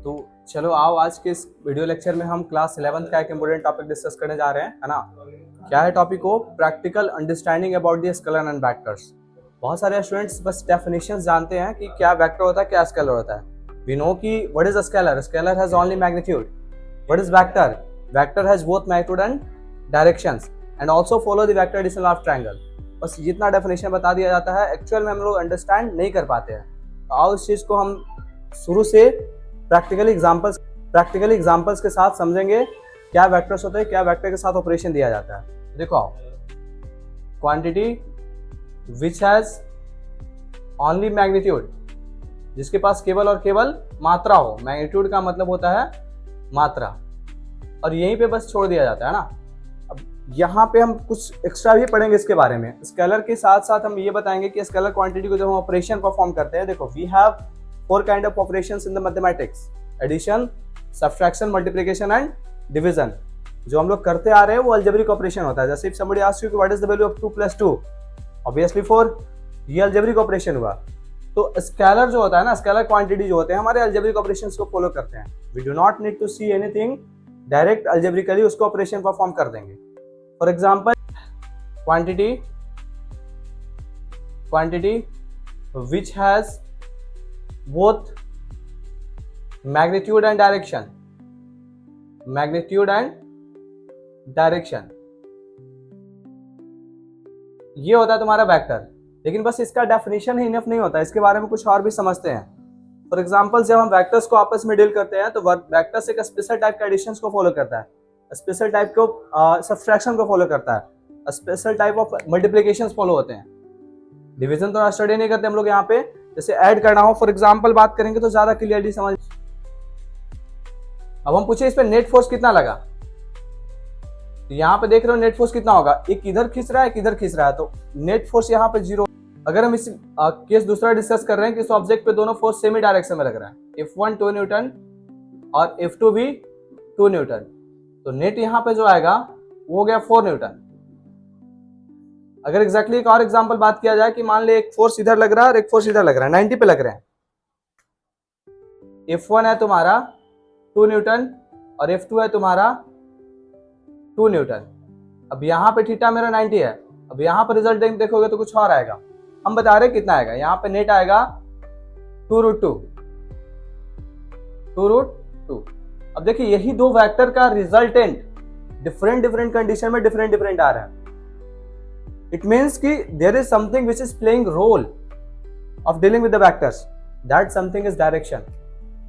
तो चलो आओ आज के इस वीडियो लेक्चर में हम क्लास 11th का एक इम्पोर्टेंट टॉपिक डिस्कस करने जा रहे हैं, है ना। क्या है टॉपिक को? Practical understanding about the scalar and vectors. बहुत सारे स्टूडेंट्स बस डेफिनेशंस जानते हैं कि क्या वेक्टर होता है, क्या स्केलर होता है। वी नो कि what is a scalar? Scalar has only magnitude. What is vector? Vector has both magnitude and directions and also follow the vector addition of triangle. बस जितना डेफिनेशन बता दिया जाता है, एक्चुअल में हम लोग अंडरस्टैंड नहीं कर पाते हैं। तो आओ इस चीज को हम शुरू से प्रैक्टिकली एग्जांपल्स के साथ समझेंगे क्या वेक्टर्स होते हैं, क्या वेक्टर के साथ ऑपरेशन दिया जाता है। देखो आओ, quantity which has only magnitude, जिसके पास केवल और केवल मात्रा हो। मैग्नीट्यूड का मतलब होता है मात्रा, और यहीं पे बस छोड़ दिया जाता है ना। अब यहाँ पे हम कुछ एक्स्ट्रा भी पढ़ेंगे इसके बारे में। स्केलर के साथ साथ हम ये बताएंगे कि स्केलर क्वांटिटी को जब हम ऑपरेशन परफॉर्म करते हैं, देखो we have 4 kind of operations in the mathematics: addition, subtraction, multiplication and division। जो हम लोग करते आ रहे हैं वो अलजेब्रिक ऑपरेशन होता है। जैसे if somebody asks you what is the value of 2 plus 2, obviously 4, ये अलजेब्रिक ऑपरेशन हुआ। तो स्केलर जो होता है ना, स्केलर क्वांटिटी जो होते हैं हमारे अलजेब्रिक ऑपरेशंस को फॉलो करते हैं। We do not need to see anything, direct algebraically उसको ऑपरेशन परफॉर्म कर देंगे। For example, quantity which has both magnitude and direction, ये होता है तुम्हारा वेक्टर। लेकिन बस इसका डेफिनेशन ही इनफ नहीं होता, इसके बारे में कुछ और भी समझते हैं। फॉर एग्जांपल, जब हम वेक्टर्स को आपस में डील करते हैं तो वेक्टर्स एक स्पेशल टाइप के एडिशन को फॉलो करता है, स्पेशल टाइप को सब्सट्रैक्शन को फॉलो करता है, special type of multiplication follow होते हैं। डिवीजन तो स्टडी नहीं करते हम लोग यहाँ पे। जैसे ऐड करना हो, फॉर एग्जांपल बात करेंगे तो ज्यादा क्लियरली समझ। अब हम पूछे इस पे नेट फोर्स कितना लगा, तो यहाँ पे देख रहे हो नेट फोर्स कितना होगा। एक इधर खींच रहा है, एक इधर खींच रहा है, तो नेट फोर्स यहाँ पे 0। अगर हम इस केस दूसरा डिस्कस कर रहे हैं कि इस ऑब्जेक्ट पे दोनों फोर्स सेम ही डायरेक्शन में लग रहा है, F1 2 न्यूटन और F2 भी 2 न्यूटन, तो नेट यहाँ पे जो आएगा वो हो गया 4 न्यूटन। अगर एग्जैक्टली एक और एग्जांपल बात किया जाए कि मान ले एक फोर्स इधर लग रहा है और एक फोर्स इधर लग रहा है, 90 पे लग रहे हैं। F1 है तुम्हारा 2 न्यूटन और F2 है तुम्हारा 2 न्यूटन। अब यहाँ पे थीटा मेरा 90 है। अब यहाँ पर रिजल्ट देखोगे तो कुछ और आएगा। हम बता रहे कितना आएगा, यहाँ पे नेट आएगा 2√2। अब देखिए यही दो वेक्टर का रिजल्टेंट डिफरेंट कंडीशन में डिफरेंट आ रहा है। It means कि there is something which is playing role of dealing with the vectors. That something is direction.